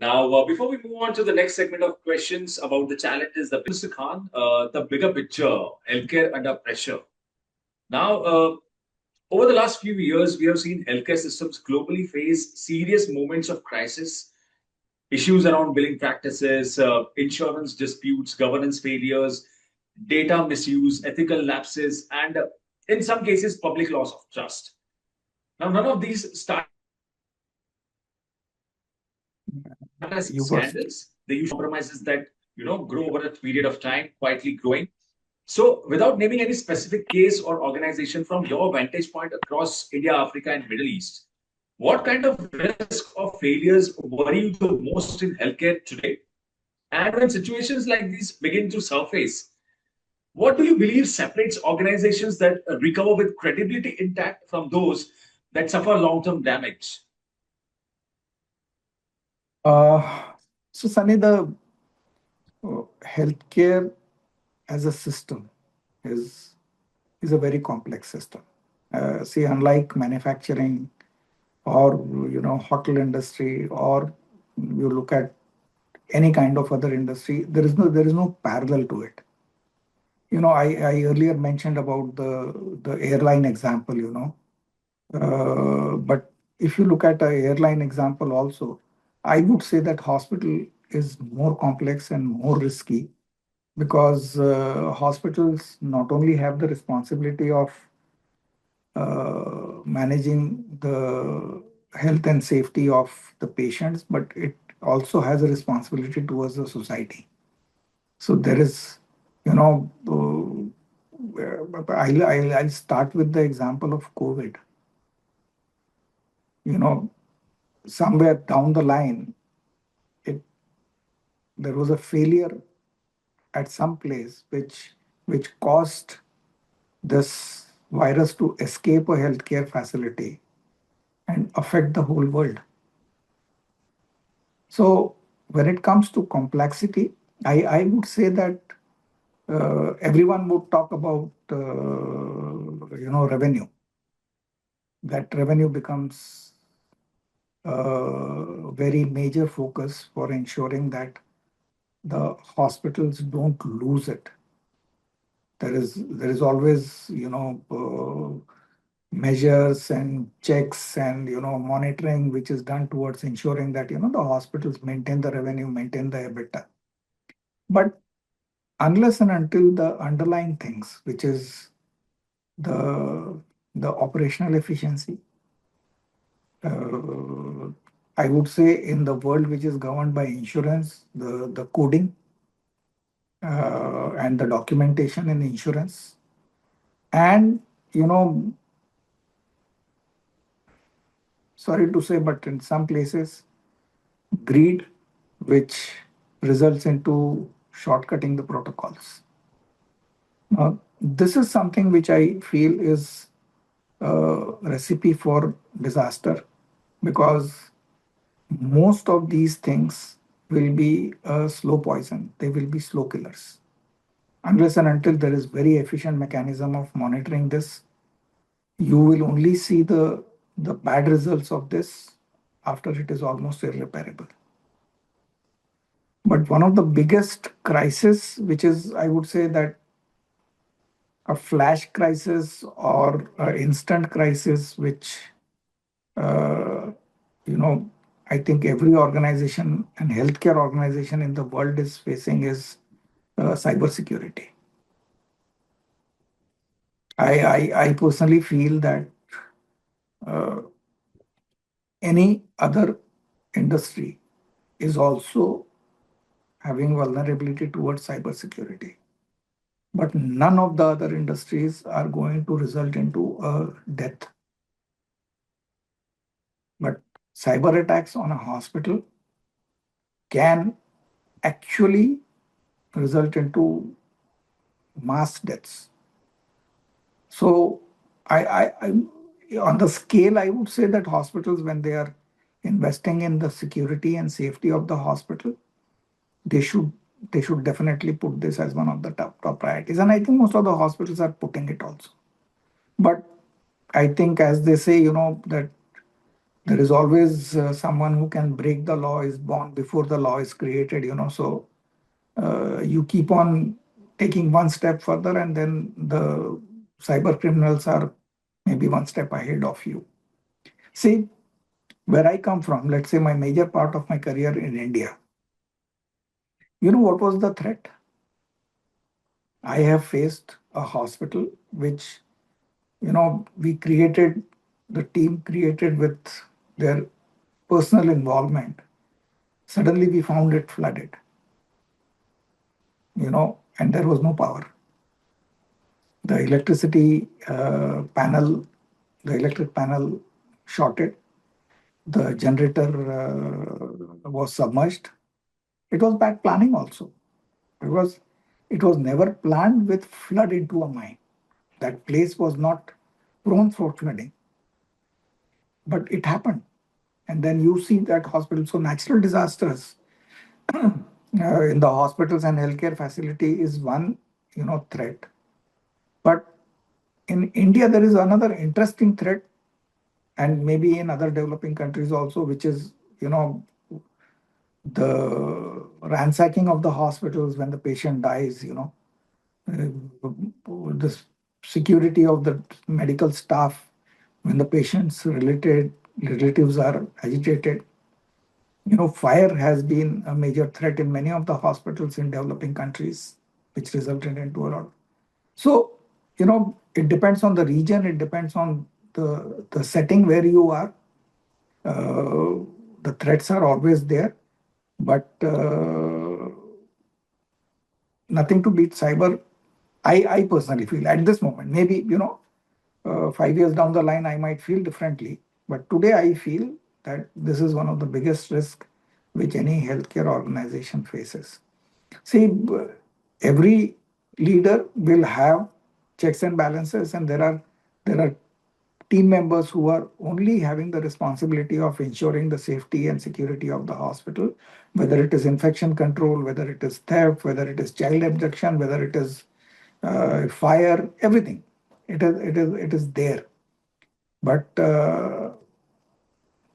Now, before we move on to the next segment of questions about the challenges, Mr. Khan, the bigger picture, healthcare under pressure. Now, over the last few years, we have seen healthcare systems globally face serious moments of crisis, issues around billing practices, insurance disputes, governance failures, data misuse, ethical lapses, and in some cases, public loss of trust. Now, none of these start as You were scandals. They usually compromises that grow over a period of time, quietly growing. So, without naming any specific case or organization from your vantage point across India, Africa, and Middle East, what kind of risk or failures worry you the most in healthcare today? And when situations like these begin to surface, what do you believe separates organizations that recover with credibility intact from those that suffer long term damage? uh, so Sunny, the healthcare as a system is is a very complex system. See, unlike manufacturing or hotel industry, or you look at any kind of other industry, there is no parallel to it. I earlier mentioned about the airline example. But if you look at a airline example also, I would say that hospital is more complex and more risky because hospitals not only have the responsibility of managing the health and safety of the patients, but it also has a responsibility towards the society. So there is, you know, I'll start with the example of COVID. You know, somewhere down the line, it there was a failure at some place which caused this virus to escape a healthcare facility and affect the whole world. So when it comes to complexity, I would say that everyone would talk about revenue. That revenue becomes a very major focus for ensuring that the hospitals don't lose it. There is always measures and checks and monitoring which is done towards ensuring that the hospitals maintain the revenue, maintain the EBITDA. But unless and until the underlying things, which is the operational efficiency, uh, I would say in the world which is governed by insurance, the coding and the documentation in insurance, and you know, sorry to say, but in some places, greed, which results into shortcutting the protocols. Now, this is something which I feel is a recipe for disaster because most of these things will be a slow poison. They will be slow killers. Unless and until there is very efficient mechanism of monitoring this, you will only see the bad results of this after it is almost irreparable. But one of the biggest crisis, which is, I would say that a flash crisis or an instant crisis, which uh, you know, I think every organization and healthcare organization in the world is facing is cybersecurity. I personally feel that uh, any other industry is also having vulnerability towards cybersecurity. But none of the other industries are going to result into a death. But cyber attacks on a hospital can actually result into mass deaths. So on the scale, I would say that hospitals, when they are investing in the security and safety of the hospital, they should they should definitely put this as one of the top priorities. And I think most of the hospitals are putting it also. But I think, as they say, that There is always someone who can break the law is born before the law is created, so you keep on taking one step further, and then the cyber criminals are maybe one step ahead of you. See, where I come from, let's say my major part of my career in India, what was the threat? I have faced a hospital which, we created, the team created with their personal involvement. Suddenly we found it flooded, and there was no power. The electricity panel, the electric panel shorted. The generator was submerged. It was bad planning also. It was never planned with flood into a mine. That place was not prone for flooding, but it happened. And then you see that hospital. So natural disasters in the hospitals and healthcare facility is one, threat. But in India, there is another interesting threat, and maybe in other developing countries also, which is, the ransacking of the hospitals when the patient dies, the security of the medical staff when the patient's relatives are agitated. Fire has been a major threat in many of the hospitals in developing countries, which resulted into a lot. So, it depends on the region, it depends on the setting where you are. The threats are always there, but nothing to beat cyber. I personally feel at this moment, maybe, 5 years down the line, I might feel differently. But today I feel that this is one of the biggest risks which any healthcare organization faces. See, every leader will have checks and balances, and there are team members who are only having the responsibility of ensuring the safety and security of the hospital, whether it is infection control, whether it is theft, whether it is child abduction, whether it is fire, everything. It is there. But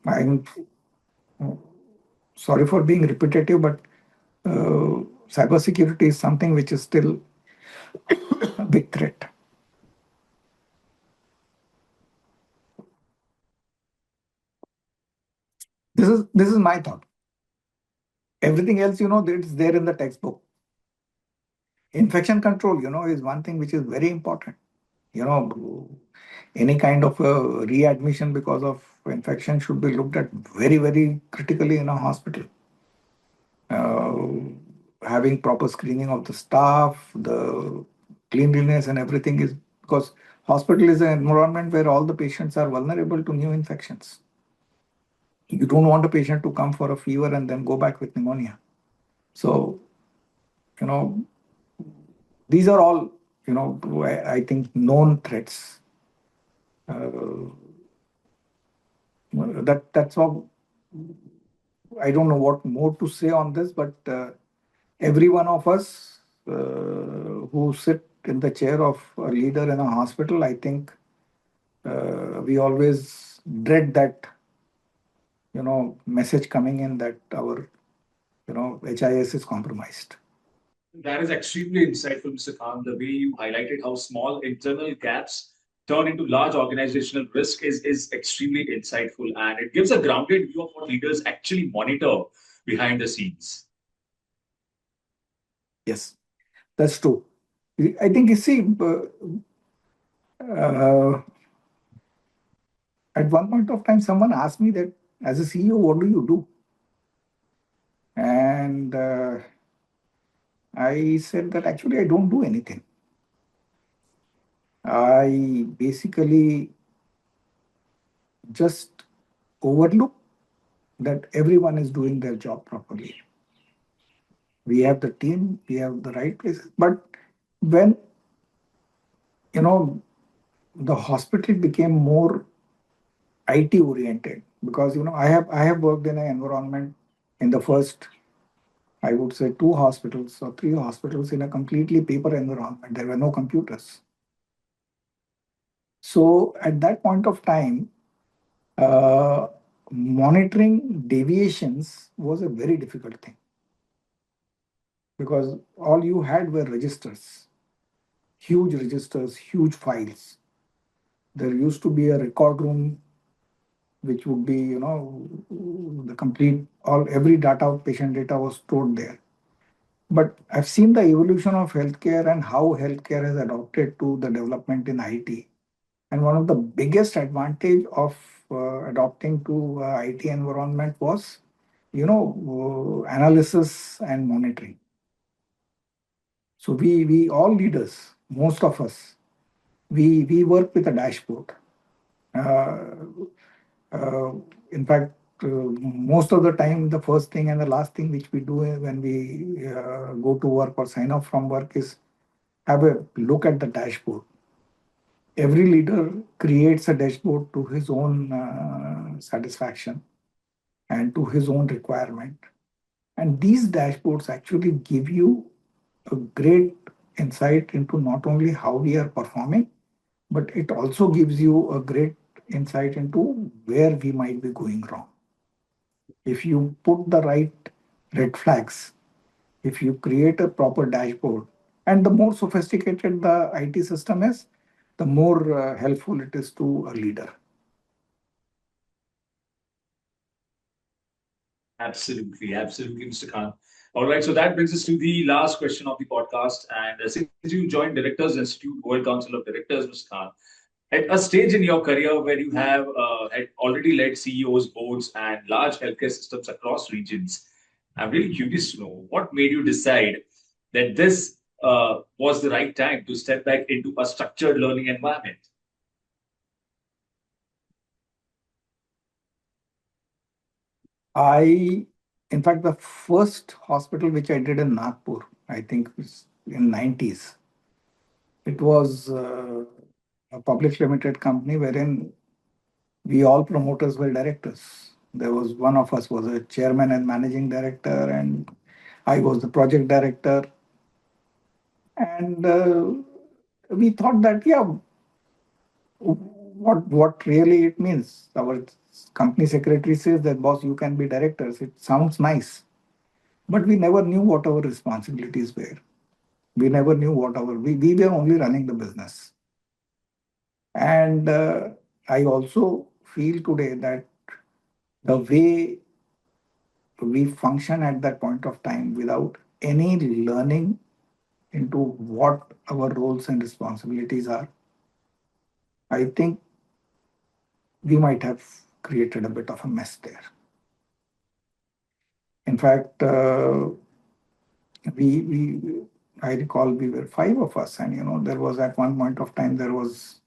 I'm sorry for being repetitive, but cybersecurity is something which is still a big threat. This is my thought. Everything else, it's there in the textbook. Infection control, is one thing which is very important. Any kind of readmission because of infection should be looked at very, very critically in a hospital. Uh, Having proper screening of the staff, the cleanliness and everything is because hospital is an environment where all the patients are vulnerable to new infections. You don't want a patient to come for a fever and then go back with pneumonia. So, you know, these are all, I think known threats. Uh, that's all. I don't know what more to say on this, but every one of us who sit in the chair of a leader in a hospital, I think we always dread that, message coming in that our, HIS is compromised. That is extremely insightful, Mr. Khan. The way you highlighted how small internal gaps turn into large organizational risk is extremely insightful, and it gives a grounded view of what leaders actually monitor behind the scenes. Yes, that's true. I think you see, uh, at one point of time, someone asked me that as a CEO, what do you do? And I said that actually I don't do anything. I basically just overlook that everyone is doing their job properly. We have the team, we have the right places. But when, you know, the hospital became more IT oriented, because I have worked in an environment in the first, I would say, two hospitals or three hospitals in a completely paper environment. There were no computers. So at that point of time, uh, monitoring deviations was a very difficult thing because all you had were registers, huge files. There used to be a record room which would be, the complete all every data, patient data was stored there. But I've seen the evolution of healthcare and how healthcare has adopted to the development in IT. And one of the biggest advantage of adopting to IT environment was, analysis and monitoring. So we all leaders, most of us, we work with a dashboard. Uh, uh, in fact, most of the time, the first thing and the last thing which we do when we go to work or sign off from work is have a look at the dashboard. Every leader creates a dashboard to his own satisfaction and to his own requirement. And these dashboards actually give you a great insight into not only how we are performing, but it also gives you a great insight into where we might be going wrong. If you put the right red flags, if you create a proper dashboard, and the more sophisticated the IT system is, the more helpful it is to a leader. Absolutely, absolutely, Mr. Khan. All right, so that brings us to the last question of the podcast. And since you joined Directors Institute World Council of Directors, Mr. Khan, at a stage in your career where you have had already led CEOs, boards, and large healthcare systems across regions, I'm really curious to know what made you decide that this was the right time to step back into a structured learning environment. I, in fact, the first hospital which I did in Nagpur, I think was in 90s. It was a public limited company wherein we all promoters were directors. There was one of us was a chairman and managing director, and I was the project director. And we thought that, yeah, what really it means. Our company secretary says that, boss, you can be directors. It sounds nice, but we never knew what our responsibilities were. We never knew what we were only running the business. And I also feel today that the way we function at that point of time without any learning into what our roles and responsibilities are, I think we might have created a bit of a mess there. In fact, we I recall we were five of us, and there was at one point of time there was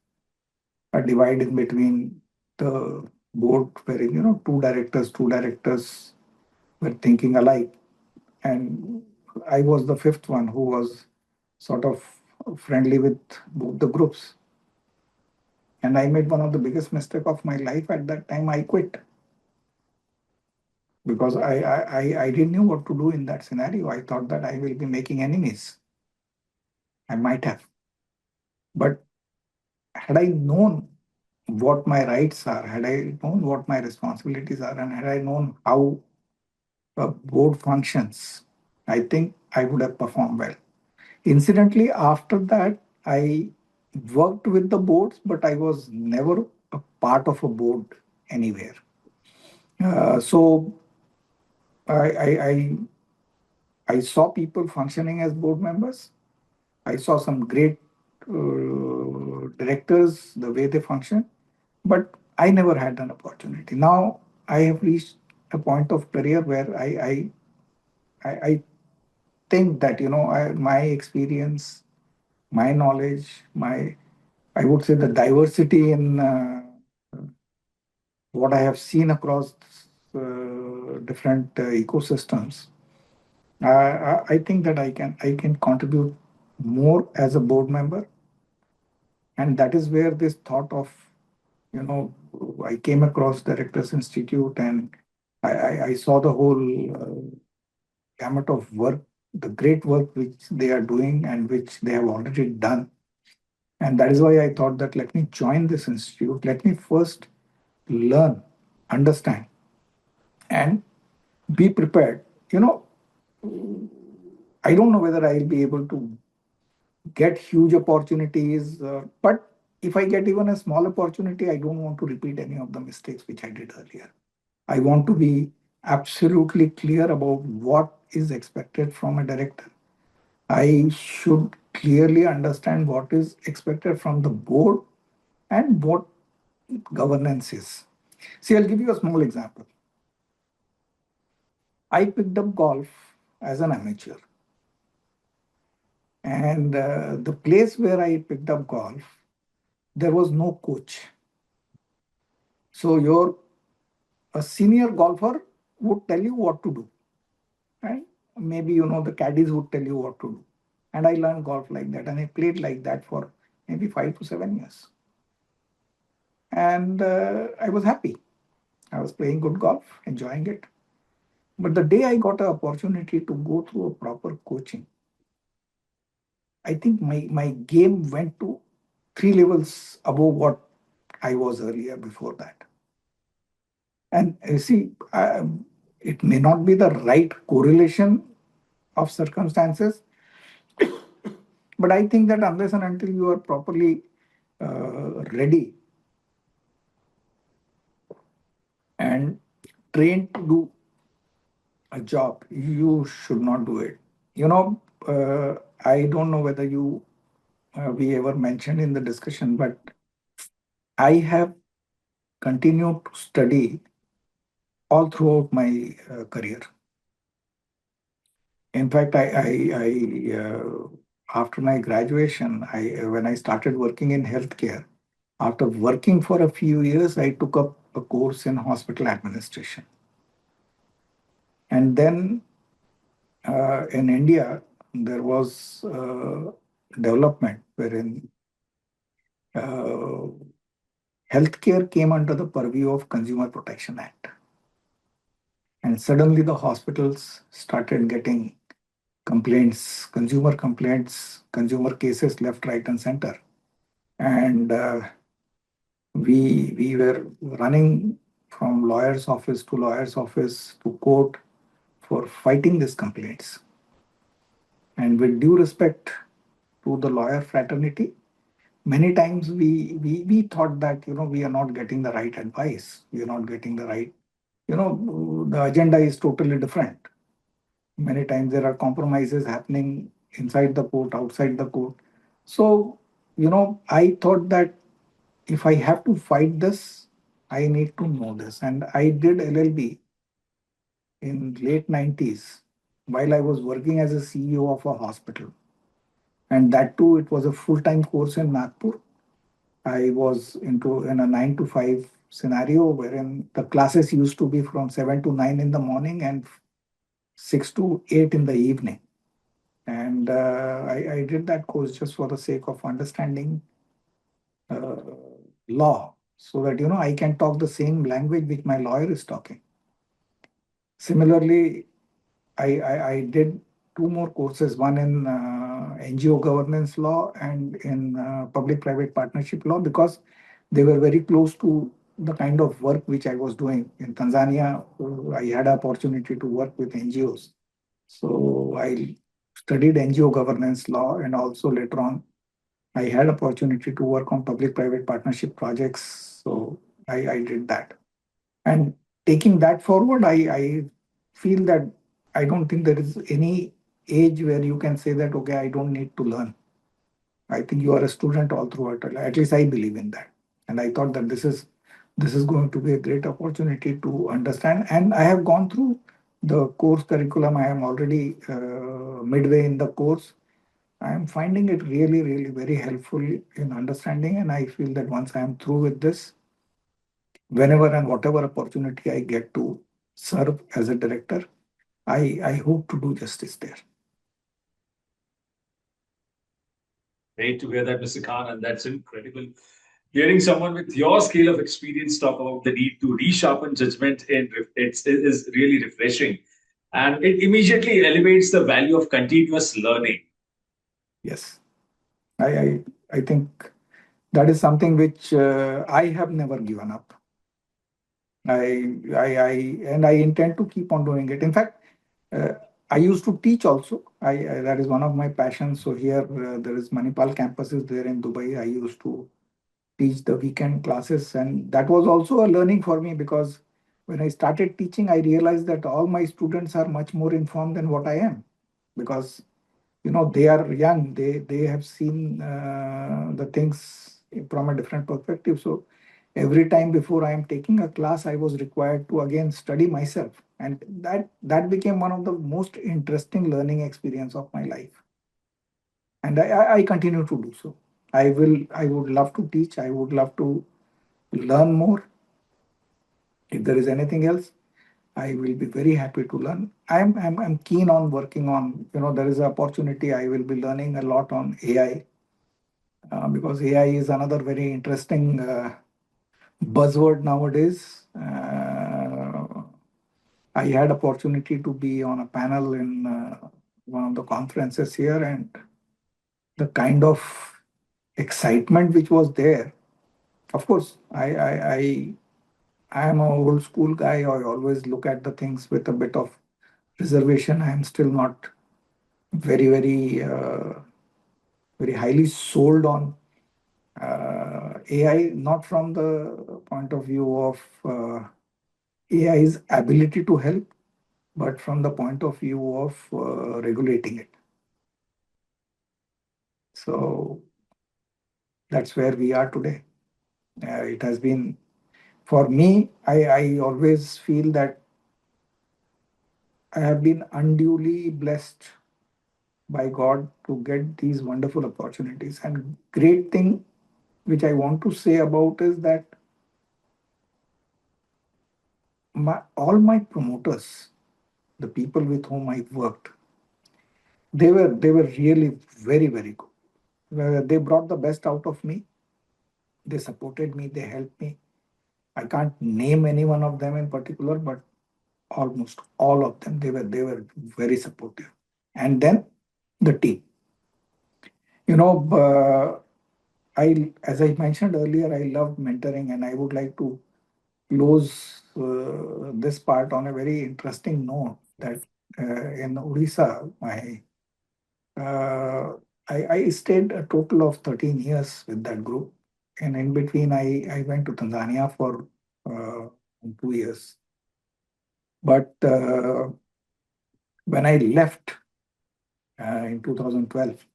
a divide in between the board, wherein two directors were thinking alike, and I was the fifth one who was sort of friendly with both the groups. And I made one of the biggest mistake of my life at that time. I quit because I didn't know what to do in that scenario. I thought that I will be making enemies. I might have. But had I known what my rights are, had I known what my responsibilities are, and had I known how a board functions, I think I would have performed well. Incidentally, after that, I worked with the boards, but I was never a part of a board anywhere. So I, I, I, I saw people functioning as board members. I saw some great directors, the way they function, but I never had an opportunity. Now I have reached a point of career where I think that, my experience, my knowledge, I would say the diversity in what I have seen across different ecosystems. I think that I can contribute more as a board member, and that is where this thought of, you know I came across Directors Institute, and I saw the whole gamut of work, the great work which they are doing and which they have already done. And that is why I thought that let me join this institute. Let me first learn, understand. and be prepared. You know, I don't know whether I'll be able to get huge opportunities, but if I get even a small opportunity, I don't want to repeat any of the mistakes which I did earlier. I want to be absolutely clear about what is expected from a director. I should clearly understand what is expected from the board and what governance is. See, I'll give you a small example. I picked up golf as an amateur, and the place where I picked up golf, there was no coach. So your a senior golfer would tell you what to do, right? Maybe the caddies would tell you what to do. And I learned golf like that, and I played like that for maybe 5 to 7 years. And I was happy. I was playing good golf, enjoying it. But the day I got an opportunity to go through a proper coaching, I think my game went to 3 levels above what I was earlier before that. And see, it may not be the right correlation of circumstances, but I think that unless and until you are properly ready and trained to do a job, you should not do it. I don't know whether we ever mentioned in the discussion, but I have continued to study all throughout my career. In fact, after my graduation, when I started working in healthcare, after working for a few years, I took up a course in hospital administration. And then in India, there was development wherein uh, healthcare came under the purview of Consumer Protection Act. And suddenly the hospitals started getting complaints, consumer cases left, right, and center. And we were running from lawyer's office to lawyer's office to court for fighting these complaints. And with due respect to the lawyer fraternity, many times we thought that we are not getting the right advice, we are not getting the right, the agenda is totally different. Many times there are compromises happening inside the court, outside the court. So I thought that if I have to fight this, I need to know this. And I did LLB in late 90s while I was working as a CEO of a hospital. And that too, it was a full-time course in Nagpur. I was in a 9 to 5 scenario wherein the classes used to be from 7 to 9 in the morning and 6 to 8 in the evening. And I did that course just for the sake of understanding uh, law, so that I can talk the same language which my lawyer is talking. Similarly, I did two more courses, one in NGO governance law and in public-private partnership law, because they were very close to the kind of work which I was doing. In Tanzania, I had an opportunity to work with NGOs. So I studied NGO governance law, and also later on, I had opportunity to work on public-private partnership projects. So I did that. And taking that forward, I feel that I don't think there is any age where you can say that, okay, I don't need to learn. I think you are a student all throughout. At least I believe in that. And I thought that this is going to be a great opportunity to understand. And I have gone through the course curriculum. I am already midway in the course. I am finding it really, really very helpful in understanding. And I feel that once I am through with this, whenever and whatever opportunity I get to serve as a director, I hope to do justice there. Great to hear that, Mr. Khan, and that's incredible. Hearing someone with your scale of experience talk about the need to resharpen judgment is really refreshing. And it immediately elevates the value of continuous learning. Yes, I think that is something which I have never given up. I and I intend to keep on doing it. In fact, uh, I used to teach also. That is one of my passions. So here there is Manipal campuses there in Dubai. I used to teach the weekend classes, and that was also a learning for me because when I started teaching, I realized that all my students are much more informed than what I am, because they are young, they have seen the things from a different perspective. So every time before I am taking a class, I was required to again study myself, and that became one of the most interesting learning experience of my life, and I continue to do so. I would love to teach, I would love to learn more. If there is anything else, I will be very happy to learn. I'm keen on working on, there is an opportunity. I will be learning a lot on AI, because AI is another very interesting buzzword nowadays. I had opportunity to be on a panel in one of the conferences here, and the kind of excitement which was there. Of course, I am an old school guy. I always look at the things with a bit of reservation. I am still not very highly sold on AI, not from the point of view of AI's ability to help, but from the point of view of regulating it. So that's where we are today. It has been, for me, I always feel that I have been unduly blessed by God to get these wonderful opportunities. And great thing which I want to say about is that all my promoters, the people with whom I worked, they were really very good. They brought the best out of me. They supported me. They helped me. I can't name any one of them in particular, but almost all of them, they were very supportive. And then the team. I, as I mentioned earlier, I love mentoring, and I would like to close this part on a very interesting note that in Odisha, uh, I stayed a total of 13 years with that group. And in between, I went to Tanzania for 2 years. But when I left in 2012,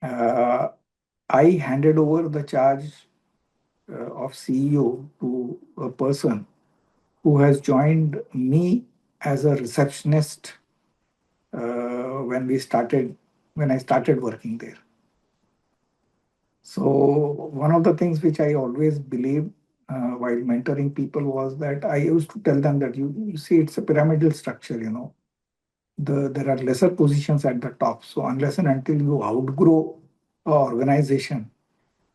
uh, I handed over the charge of CEO to a person who has joined me as a receptionist when when I started working there. So one of the things which I always believed while mentoring people was that I used to tell them that you see it's a pyramidal structure. There are lesser positions at the top. So unless and until you outgrow a organization,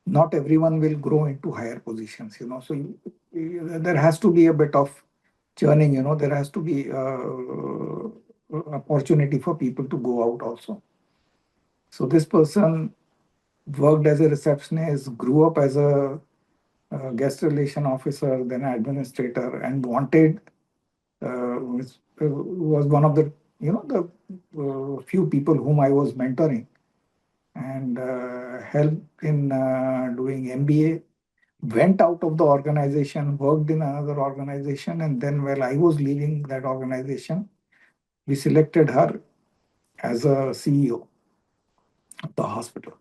not everyone will grow into higher positions. So there has to be a bit of churning. There has to be opportunity for people to go out also. So this person worked as a receptionist, grew up as a guest relation officer, then administrator, and was one of the few people whom I was mentoring, and helped in doing MBA. Went out of the organization, worked in another organization, and then while I was leaving that organization, we selected her as a CEO of the hospital.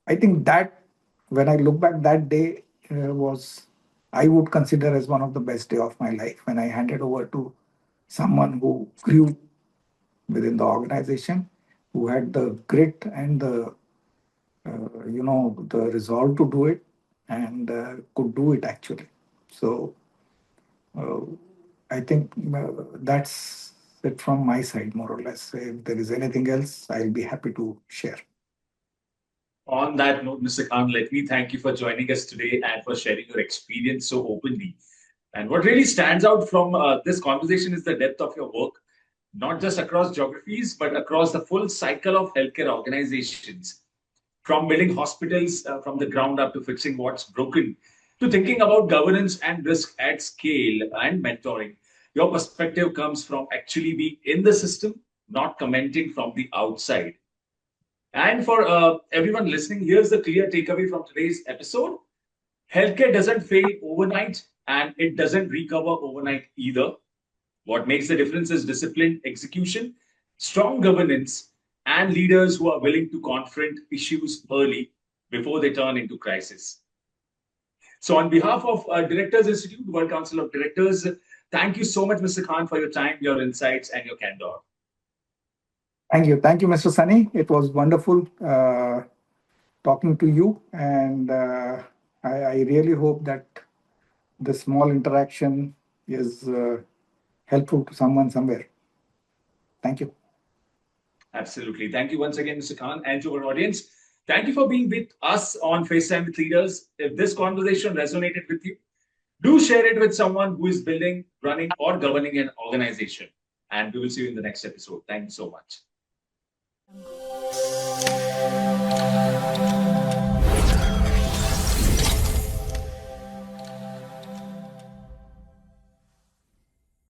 I think that when I look back, that day was, I would consider as one of the best day of my life when I handed over to someone who grew within the organization, who had the grit and the resolve to do it, and could do it actually. So uh, I think that's it from my side, more or less. If there is anything else, I'll be happy to share. On that note, Mr. Khan, let me thank you for joining us today and for sharing your experience so openly. And what really stands out from this conversation is the depth of your work, not just across geographies, but across the full cycle of healthcare organizations, from building hospitals from the ground up to fixing what's broken. to thinking about governance and risk at scale and mentoring. Your perspective comes from actually being in the system, not commenting from the outside. And for everyone listening, here's the clear takeaway from today's episode. Healthcare doesn't fail overnight and it doesn't recover overnight either. What makes the difference is disciplined execution, strong governance, and leaders who are willing to confront issues early before they turn into crisis. So, on behalf of Directors Institute, World Council of Directors, thank you so much, Mr. Khan, for your time, your insights, and your candor. Thank you. Thank you, Mr. Sunny. It was wonderful talking to you. And I really hope that the small interaction is helpful to someone somewhere. Thank you. Absolutely. Thank you once again, Mr. Khan, and to our audience. Thank you for being with us on FaceTime with Leaders. If this conversation resonated with you, do share it with someone who is building, running, or governing an organization. And we will see you in the next episode. Thank you so much.